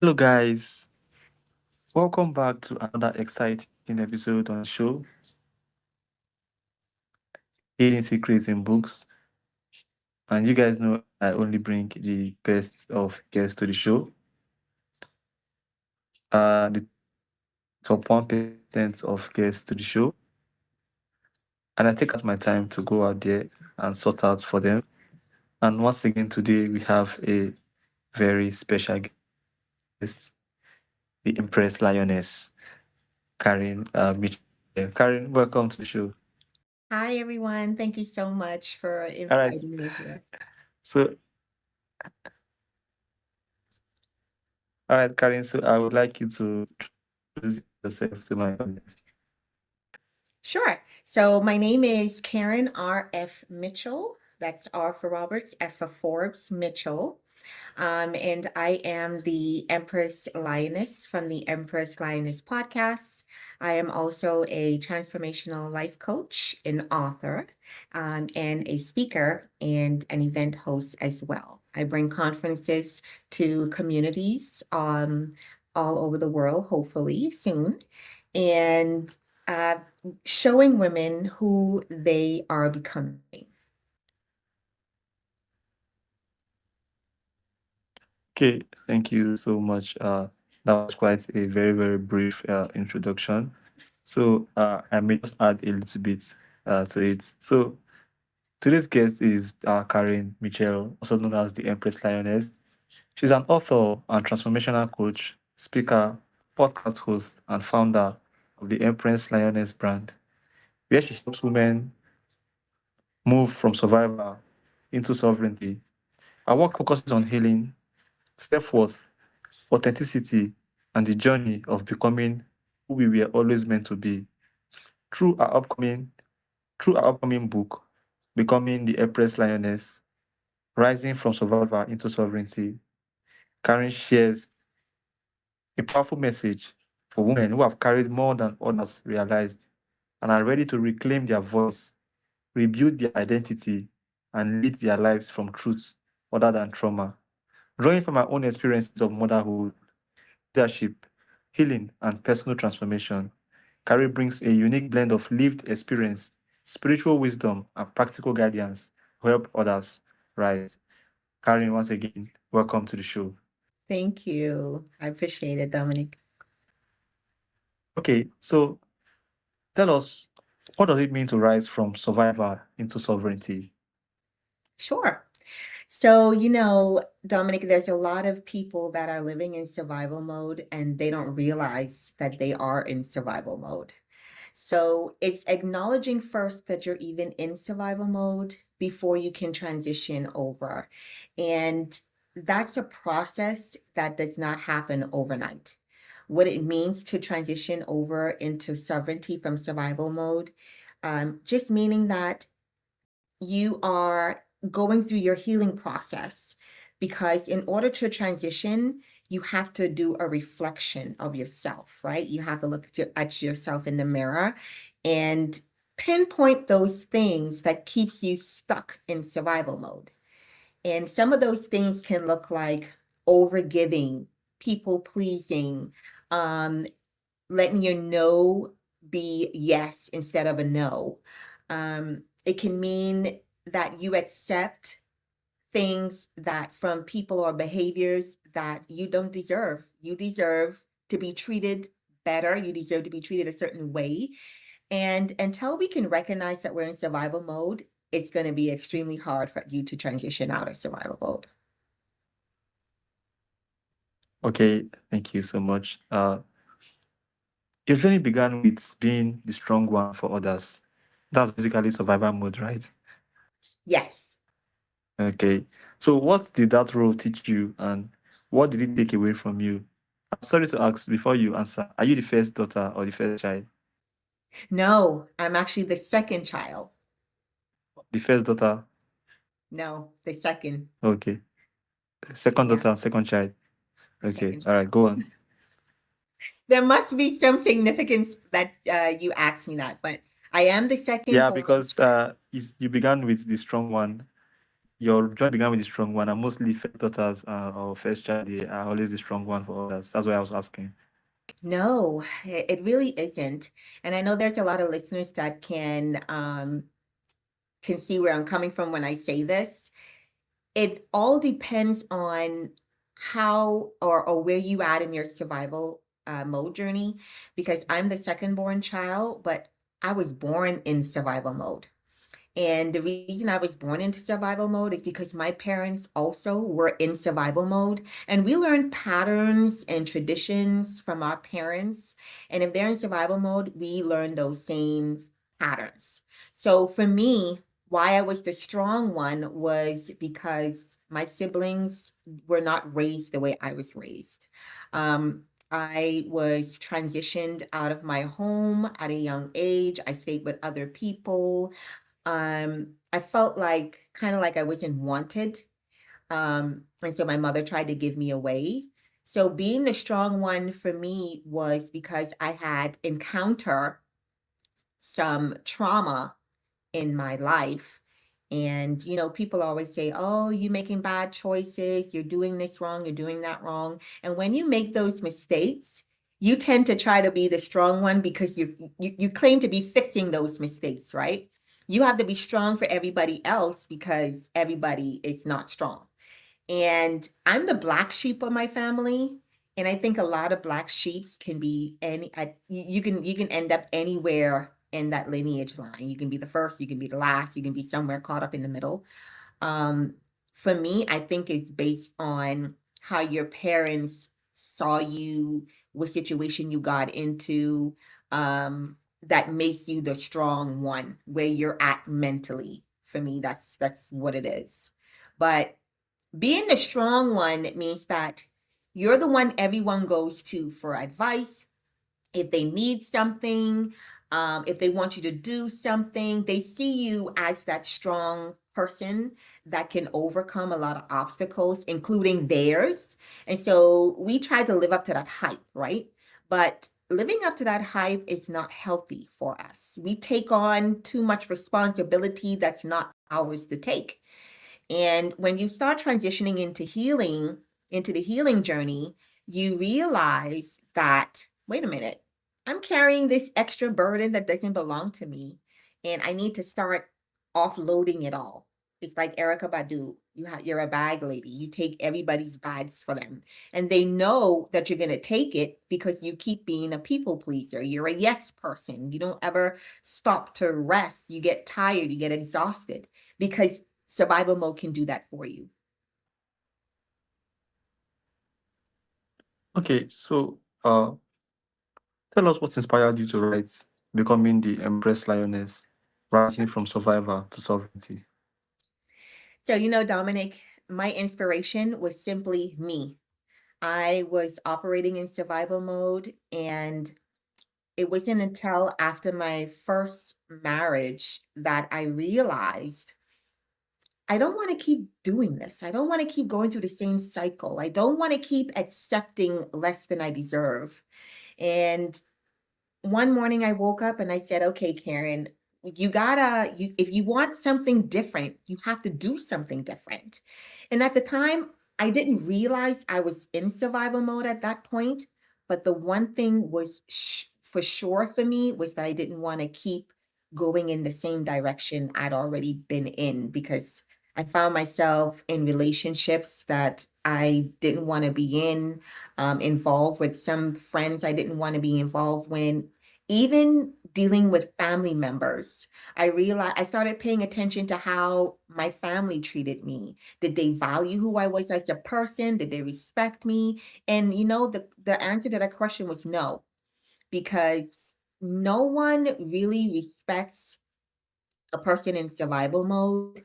Hello, guys. Welcome back to another exciting episode on the show, Hidden Secrets in Books. And you guys know I only bring the best of guests to the show, the top 1% of guests to the show. And I take out my time to go out there and sort out for them. And once again, today we have a very special guest, the Empress Lioness, Karen Mitchell. Karen, welcome to the show. Hi, everyone. Thank you so much for All right. inviting me here. So, all right, Karen. So I would like you to introduce yourself to my audience. Sure. So, my name is Karen R.F. Mitchell. That's R for Roberts, F for Forbes, Mitchell. And I am the Empress Lioness from the Empress Lioness podcast. I am also a transformational life coach, an author, and a speaker and an event host as well. I bring conferences to communities all over the world, hopefully soon, and uh, showing women who they are becoming. Okay, thank you so much. That was quite a very, very brief introduction. So I may just add a little bit to it. So today's guest is Karen Mitchell, also known as the Empress Lioness. She's an author and transformational coach, speaker, podcast host, and founder of the Empress Lioness brand, where she helps women move from survival into sovereignty. Her work focuses on healing, self-worth, authenticity, and the journey of becoming who we were always meant to be. Through our upcoming through our upcoming book, Becoming the Empress Lioness, Rising from Survivor into Sovereignty, Karen shares a powerful message for women who have carried more than others realized and are ready to reclaim their voice, rebuild their identity, and lead their lives from truths other than trauma. Drawing from my own experiences of motherhood, leadership, healing, and personal transformation, Carrie brings a unique blend of lived experience, spiritual wisdom, and practical guidance to help others rise. Karen, once again, welcome to the show. Thank you. I appreciate it, Dominic. Okay, so tell us, what does it mean to rise from survivor into sovereignty? Sure. So, Dominic, there's a lot of people that are living in survival mode and they don't realize that they are in survival mode. So, it's acknowledging first that you're even in survival mode before you can transition over. And that's a process that does not happen overnight. What it means to transition over into sovereignty from survival mode, just meaning that you are going through your healing process because in order to transition, you have to do a reflection of yourself, right? You have to look at yourself in the mirror and pinpoint those things that keeps you stuck in survival mode. And some of those things can look like overgiving, people pleasing, um, letting your no be yes instead of a no. It can mean that you accept things that from people or behaviors that you don't deserve. You deserve to be treated better. You deserve to be treated a certain way. And until we can recognize that we're in survival mode, it's going to be extremely hard for you to transition out of survival mode. Okay, thank you so much. Your journey began with being the strong one for others. That's basically survival mode, right? Yes. Okay. So what did that role teach you and what did it take away from you? I'm sorry to ask before you answer. Are you the first daughter or the first child? No, I'm actually the second child. The first daughter. No, the second. Okay. Second Yeah, daughter, second child. the Okay. second All right, child. go on. There must be some significance that you asked me that, but I am the second Yeah, born. because you began with the strong one. your joint began with the strong one, and mostly first daughters or first child, they are always the strong one for others. That's why I was asking. No, it really isn't. And I know there's a lot of listeners that can see where I'm coming from when I say this. It all depends on how or where you at in your survival mode journey, because I'm the second born child, but I was born in survival mode. And the reason I was born into survival mode is because my parents also were in survival mode. And we learned patterns and traditions from our parents. And if they're in survival mode, we learn those same patterns. So for me, why I was the strong one was because my siblings were not raised the way I was raised. I was transitioned out of my home at a young age. I stayed with other people. I felt like kind of like I wasn't wanted. And so my mother tried to give me away. So being the strong one for me was because I had encountered some trauma in my life. And, people always say, oh, you're making bad choices, you're doing this wrong, you're doing that wrong. And when you make those mistakes, you tend to try to be the strong one because you claim to be fixing those mistakes, right? You have to be strong for everybody else because everybody is not strong. And I'm the black sheep of my family. And I think a lot of black sheeps can be you can end up anywhere in that lineage line. You can be the first, you can be the last, you can be somewhere caught up in the middle. Um, for me, I think it's based on how your parents saw you, what situation you got into, that makes you the strong one, where you're at mentally. For me, that's what it is. But being the strong one means that you're the one everyone goes to for advice. If they need something, if they want you to do something, they see you as that strong person that can overcome a lot of obstacles, including theirs. And so we try to live up to that hype, right? But living up to that hype is not healthy for us. We take on too much responsibility that's not ours to take. And when you start transitioning into healing, into the healing journey, you realize that, wait a minute, I'm carrying this extra burden that doesn't belong to me. And I need to start offloading it all. It's like Erica Badu. You're a bag lady. You take everybody's bags for them. And they know that you're going to take it because you keep being a people pleaser. You're a yes person. You don't ever stop to rest. You get tired. You get exhausted because survival mode can do that for you. Okay, so tell us what inspired you to write Becoming the Empress Lioness, rising from survivor to sovereignty. So, Dominic, my inspiration was simply me. I was operating in survival mode, and it wasn't until after my first marriage that I realized I don't want to keep doing this. I don't want to keep going through the same cycle. I don't want to keep accepting less than I deserve. And one morning I woke up and I said, okay, Karen, if you want something different, you have to do something different. And at the time, I didn't realize I was in survival mode at that point. But the one thing was for sure for me was that I didn't want to keep going in the same direction I'd already been in, because I found myself in relationships that I didn't want to be in, involved with some friends I didn't want to be involved with, even dealing with family members. I started paying attention to how my family treated me. Did they value who I was as a person? Did they respect me? And the answer to that question was no, because no one really respects a person in survival mode.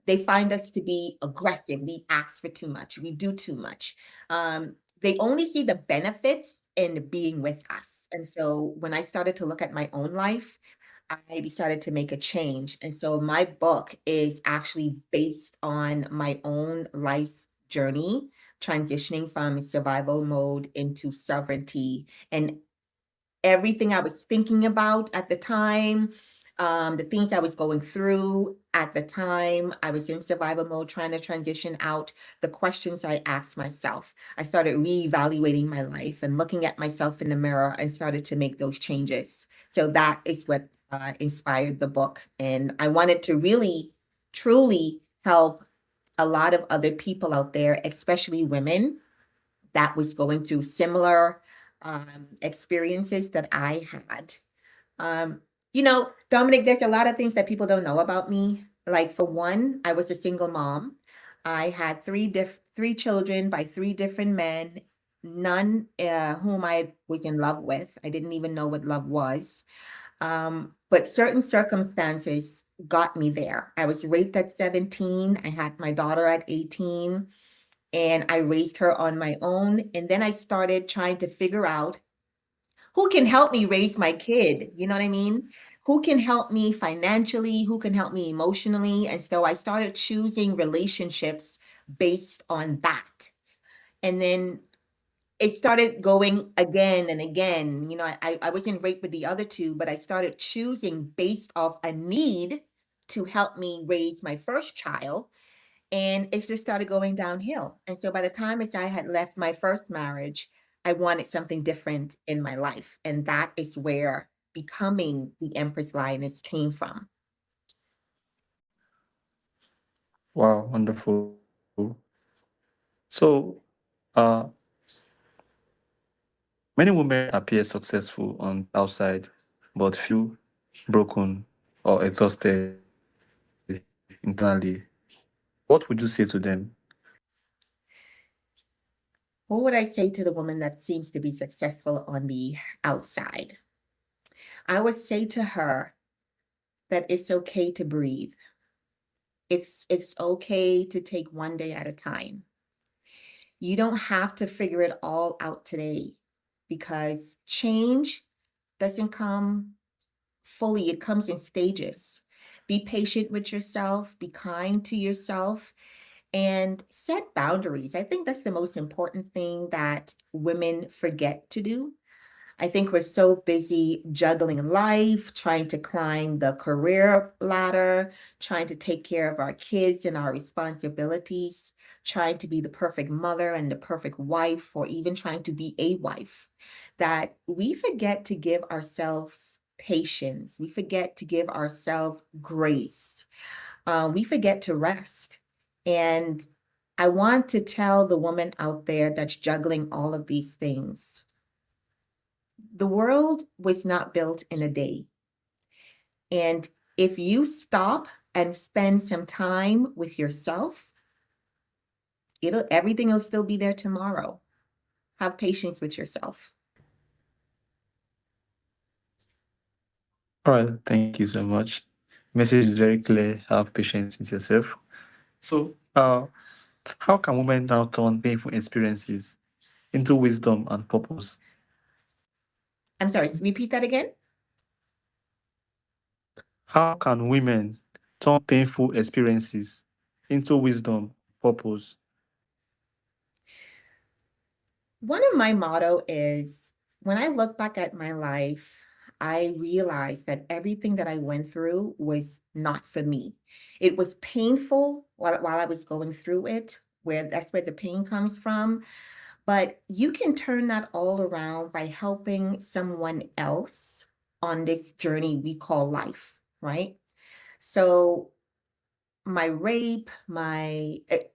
They find us to be aggressive. We ask for too much. We do too much. They only see the benefits in being with us. And so when I started to look at my own life, I decided to make a change. And so my book is actually based on my own life journey, transitioning from survival mode into sovereignty, and everything I was thinking about at the time, The things I was going through at the time. I was in survival mode trying to transition out. The questions I asked myself. I started reevaluating my life and looking at myself in the mirror and started to make those changes. So that is what inspired the book. And I wanted to really, truly help a lot of other people out there, especially women, that was going through similar experiences that I had. Um, Dominic, there's a lot of things that people don't know about me. Like for one, I was a single mom. I had three children by three different men, none whom I was in love with. I didn't even know what love was. But certain circumstances got me there. I was raped at 17. I had my daughter at 18, and I raised her on my own. And then I started trying to figure out who can help me raise my kid? You know what I mean? Who can help me financially? Who can help me emotionally? And so I started choosing relationships based on that. And then it started going again and again. I wasn't raped with the other two, but I started choosing based off a need to help me raise my first child, and it just started going downhill. And so by the time as I had left my first marriage, I wanted something different in my life. And that is where becoming the Empress Lioness came from. Wow, wonderful. So, uh, many women appear successful on the outside, but feel broken or exhausted internally. What would you say to them? What would I say to the woman that seems to be successful on the outside? I would say to her that it's okay to breathe. It's okay to take one day at a time. You don't have to figure it all out today, because change doesn't come fully, it comes in stages. Be patient with yourself, be kind to yourself, and set boundaries. I think that's the most important thing that women forget to do. I think we're so busy juggling life, trying to climb the career ladder, trying to take care of our kids and our responsibilities, trying to be the perfect mother and the perfect wife, or even trying to be a wife, that we forget to give ourselves patience. We forget to give ourselves grace. We forget to rest. And I want to tell the woman out there that's juggling all of these things, the world was not built in a day. And if you stop and spend some time with yourself, everything will still be there tomorrow. Have patience with yourself. All right, thank you so much. Message is very clear. Have patience with yourself. So, how can women now turn painful experiences into wisdom and purpose? I'm sorry, repeat that again. How can women turn painful experiences into wisdom, purpose? One of my motto is, when I look back at my life, I realized that everything that I went through was not for me. It was painful while I was going through it, where that's where the pain comes from. But you can turn that all around by helping someone else on this journey we call life, right? So my rape,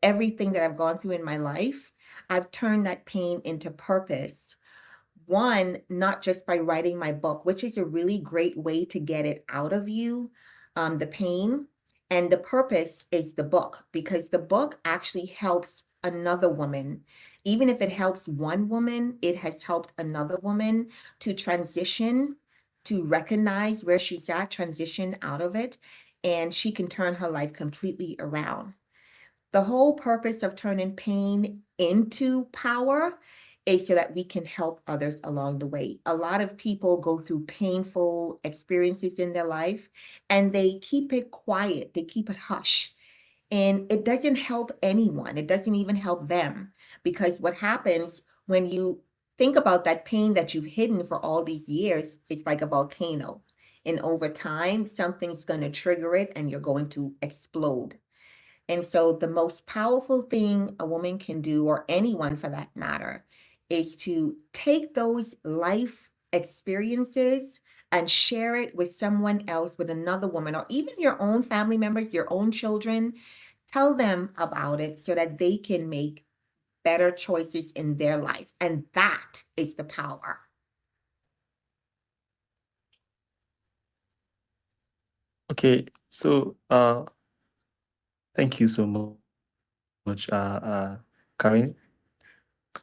everything that I've gone through in my life, I've turned that pain into purpose. One, not just by writing my book, which is a really great way to get it out of you, the pain. And the purpose is the book, because the book actually helps another woman. Even if it helps one woman, it has helped another woman to transition, to recognize where she's at, transition out of it, and she can turn her life completely around. The whole purpose of turning pain into power is so that we can help others along the way. A lot of people go through painful experiences in their life and they keep it quiet, they keep it hush. And it doesn't help anyone, it doesn't even help them, because what happens when you think about that pain that you've hidden for all these years is like a volcano. And over time, something's going to trigger it and you're going to explode. And so, the most powerful thing a woman can do, or anyone for that matter, is to take those life experiences and share it with someone else, with another woman, or even your own family members, your own children. Tell them about it so that they can make better choices in their life. And that is the power. Okay, so thank you so much, Karen.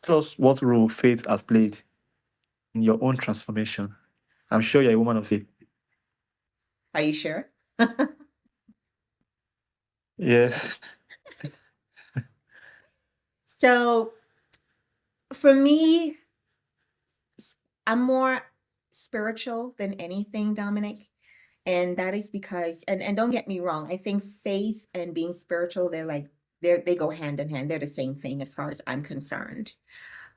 Tell us what role faith has played in your own transformation. I'm sure you're a woman of faith. Are you sure? Yes. So, for me, I'm more spiritual than anything, Dominic. And that is because, and don't get me wrong, I think faith and being spiritual, they go hand in hand. They're the same thing as far as I'm concerned.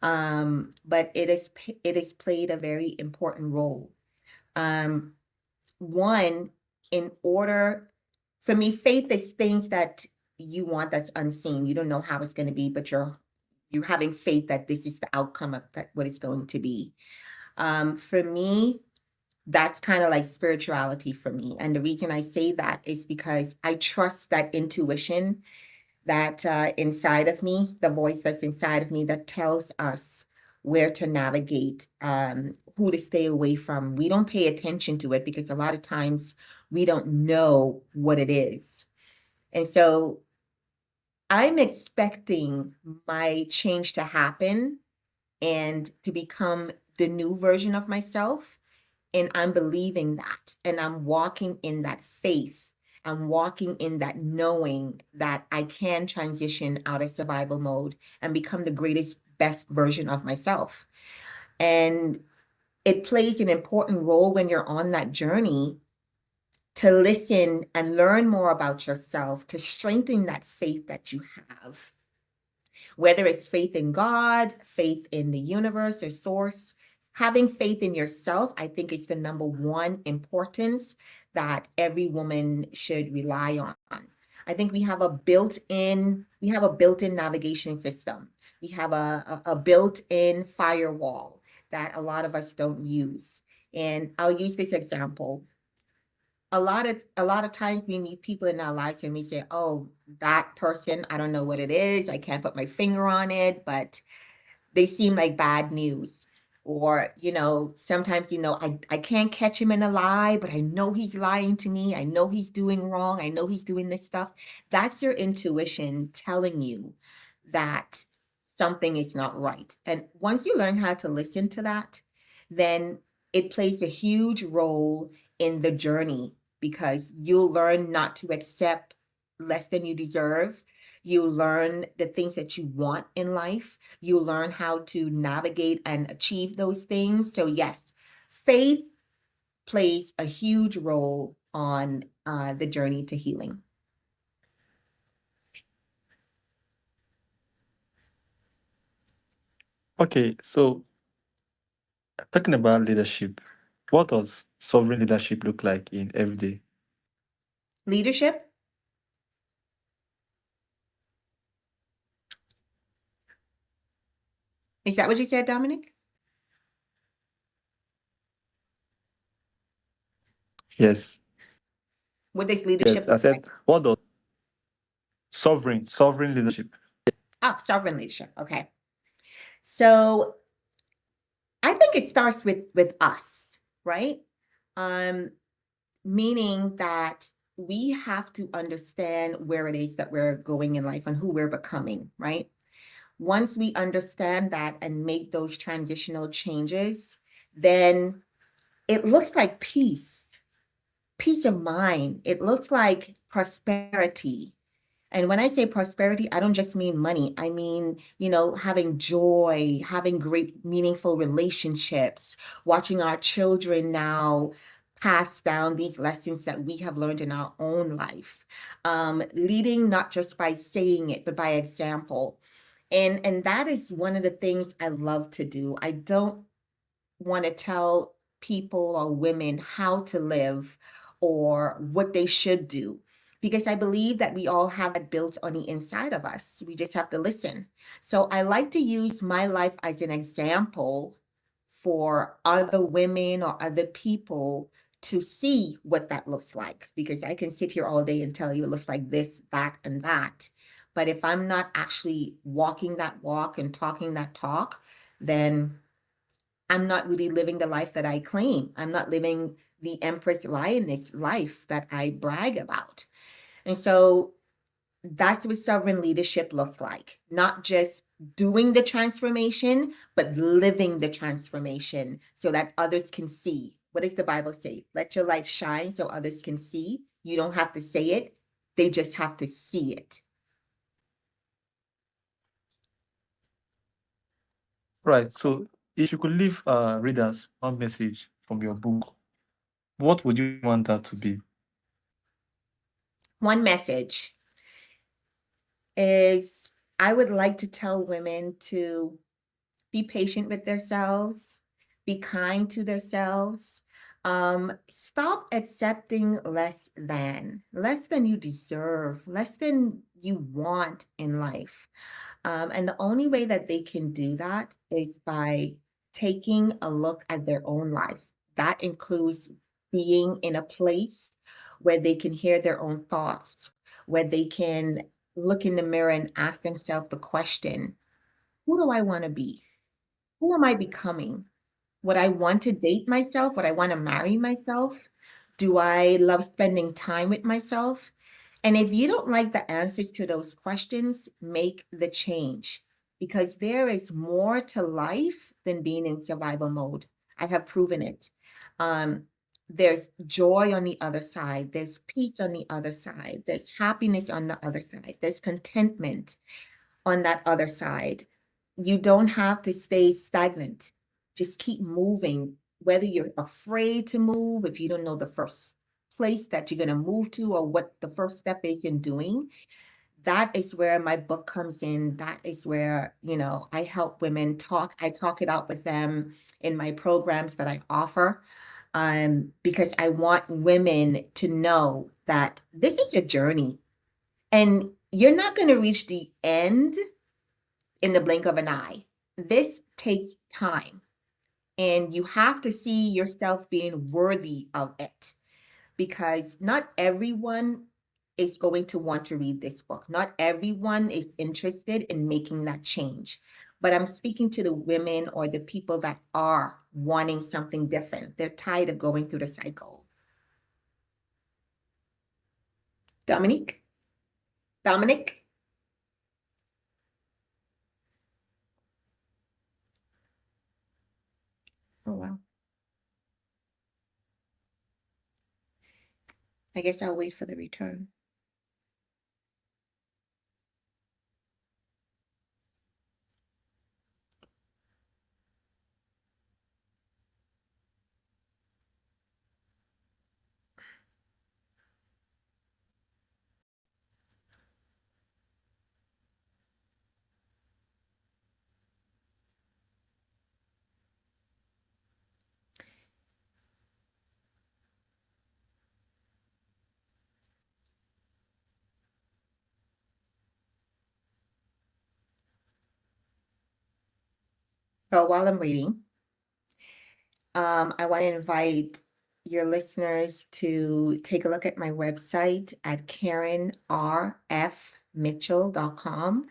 But it has played a very important role. Um, One, in order for me, faith is things that you want that's unseen. You don't know how it's going to be, but you're having faith that this is the outcome of that what it's going to be. For me, that's kind of like spirituality for me. And the reason I say that is because I trust that intuition that inside of me, the voice that's inside of me that tells us where to navigate, who to stay away from. We don't pay attention to it because a lot of times we don't know what it is. And so I'm expecting my change to happen and to become the new version of myself. And I'm believing that. And I'm walking in that faith. I'm walking in that knowing that I can transition out of survival mode and become the greatest, best version of myself. And it plays an important role when you're on that journey to listen and learn more about yourself, to strengthen that faith that you have, whether it's faith in God, faith in the universe or source. Having faith in yourself, I think, is the number one importance that every woman should rely on. I think we have a built-in navigation system. We have a built-in firewall that a lot of us don't use. And I'll use this example. A lot of times we meet people in our lives and we say, oh, that person, I don't know what it is, I can't put my finger on it, but they seem like bad news. Or, sometimes, I can't catch him in a lie, but I know he's lying to me. I know he's doing wrong. I know he's doing this stuff. That's your intuition telling you that something is not right. And once you learn how to listen to that, then it plays a huge role in the journey because you'll learn not to accept less than you deserve. You learn the things that you want in life. You learn how to navigate and achieve those things. So, yes, faith plays a huge role on the journey to healing. Okay, so talking about leadership, what does sovereign leadership look like in everyday? Leadership, is that what you said, Dominic? Yes, What does yes. leadership I look like? said, what does sovereign leadership? Oh, sovereign leadership. Okay. So I think it starts with us, right? Um, Meaning that we have to understand where it is that we're going in life and who we're becoming, right? Once we understand that and make those transitional changes, then it looks like peace of mind. It looks like prosperity. And when I say prosperity, I don't just mean money. I mean, having joy, having great, meaningful relationships, watching our children now pass down these lessons that we have learned in our own life. Leading not just by saying it, but by example. And that is one of the things I love to do. I don't want to tell people or women how to live or what they should do. Because I believe that we all have that built on the inside of us. We just have to listen. So I like to use my life as an example for other women or other people to see what that looks like. Because I can sit here all day and tell you it looks like this, that, and that. But if I'm not actually walking that walk and talking that talk, then I'm not really living the life that I claim. I'm not living the Empress Lioness life that I brag about. And so that's what sovereign leadership looks like. Not just doing the transformation, but living the transformation so that others can see. What does the Bible say? Let your light shine so others can see. You don't have to say it, they just have to see it. Right. So if you could leave readers one message from your book, what would you want that to be? One message is I would like to tell women to be patient with themselves, be kind to themselves. Stop accepting less than you deserve, less than you want in life. And the only way that they can do that is by taking a look at their own life. That includes being in a place where they can hear their own thoughts, where they can look in the mirror and ask themselves the question, who do I want to be? Who am I becoming? Would I want to date myself? Would I want to marry myself? Do I love spending time with myself? And if you don't like the answers to those questions, make the change because there is more to life than being in survival mode. I have proven it. Um, there's joy on the other side, there's peace on the other side, there's happiness on the other side, there's contentment on that other side. You don't have to stay stagnant. Just keep moving, whether you're afraid to move, if you don't know the first place that you're going to move to or what the first step is in doing. That is where my book comes in. That is where, I help women talk. I talk it out with them in my programs that I offer. Because I want women to know that this is a journey and you're not going to reach the end in the blink of an eye. This takes time, and you have to see yourself being worthy of it because not everyone is going to want to read this book. Not everyone is interested in making that change. But I'm speaking to the women or the people that are wanting something different. They're tired of going through the cycle. Dominic? Dominic? Oh, wow. I guess I'll wait for the return. So while I'm waiting, I want to invite your listeners to take a look at my website at KarenRFMitchell.com.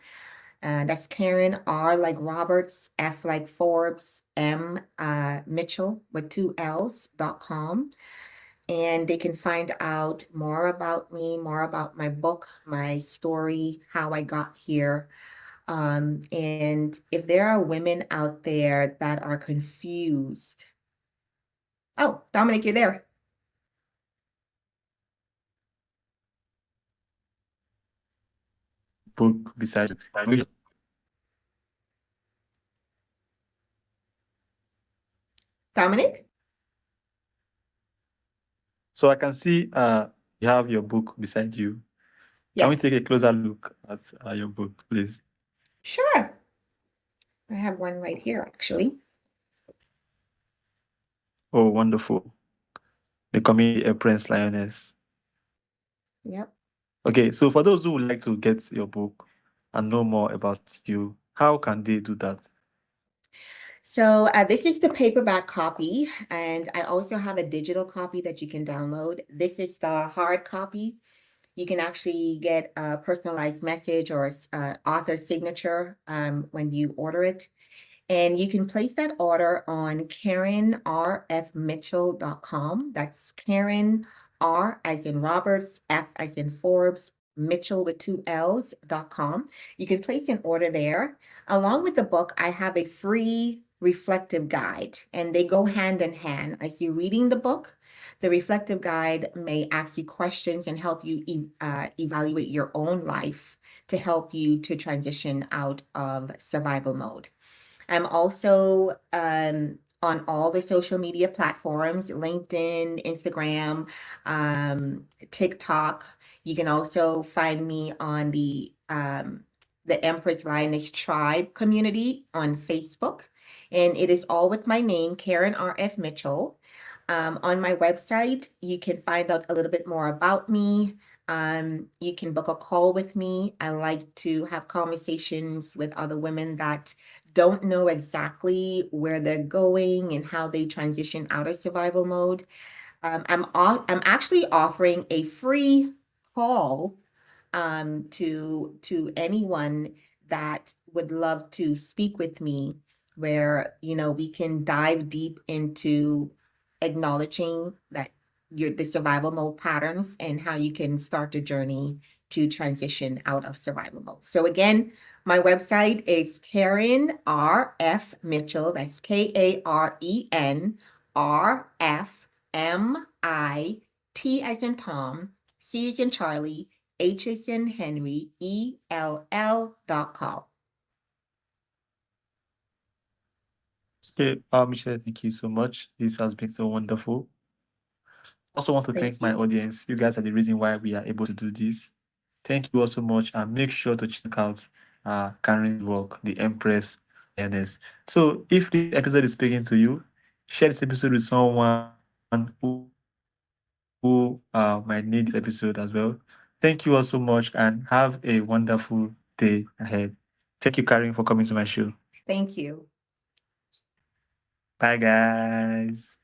That's Karen R like Roberts, F like Forbes, M Mitchell with two L's.com. And they can find out more about me, more about my book, my story, how I got here. And if there are women out there that are confused, oh, Dominic, you're there. Book beside you. Can we- Dominic? So I can see you have your book beside you. Can we Yes. take a closer look at your book, please? Sure. I have one right here, actually. Oh, wonderful. The community Empress Lioness. Yep. Okay, so for those who would like to get your book and know more about you, how can they do that? So this is the paperback copy, and I also have a digital copy that you can download. This is the hard copy. You can actually get a personalized message or author signature when you order it. And you can place that order on KarenRFMitchell.com. That's Karen R as in Roberts, F as in Forbes, Mitchell with two L's.com. You can place an order there. Along with the book, I have a free reflective guide, and they go hand in hand. As you reading the book, the reflective guide may ask you questions and help you evaluate your own life to help you to transition out of survival mode. I'm also on all the social media platforms, LinkedIn, Instagram, TikTok. You can also find me on the Empress Lioness Tribe community on Facebook. And it is all with my name, Karen R.F. Mitchell. On my website, you can find out a little bit more about me. You can book a call with me. I like to have conversations with other women that don't know exactly where they're going and how they transition out of survival mode. I'm actually offering a free call to anyone that would love to speak with me, where we can dive deep into acknowledging that your the survival mode patterns and how you can start the journey to transition out of survival mode. So again, my website is Karen R F Mitchell. That's KarenRFMIT as in Tom, C as in Charlie, H as in Henry, ELL.com. Okay, Michelle, thank you so much. This has been so wonderful. I also want to Thank thank my you. audience. You guys are the reason why we are able to do this. Thank you all so much, and make sure to check out Karen's work, The Empress Lioness. So, if this episode is speaking to you, share this episode with someone who might need this episode as well. Thank you all so much, and have a wonderful day ahead. Thank you, Karen, for coming to my show. Thank you. Bye, guys.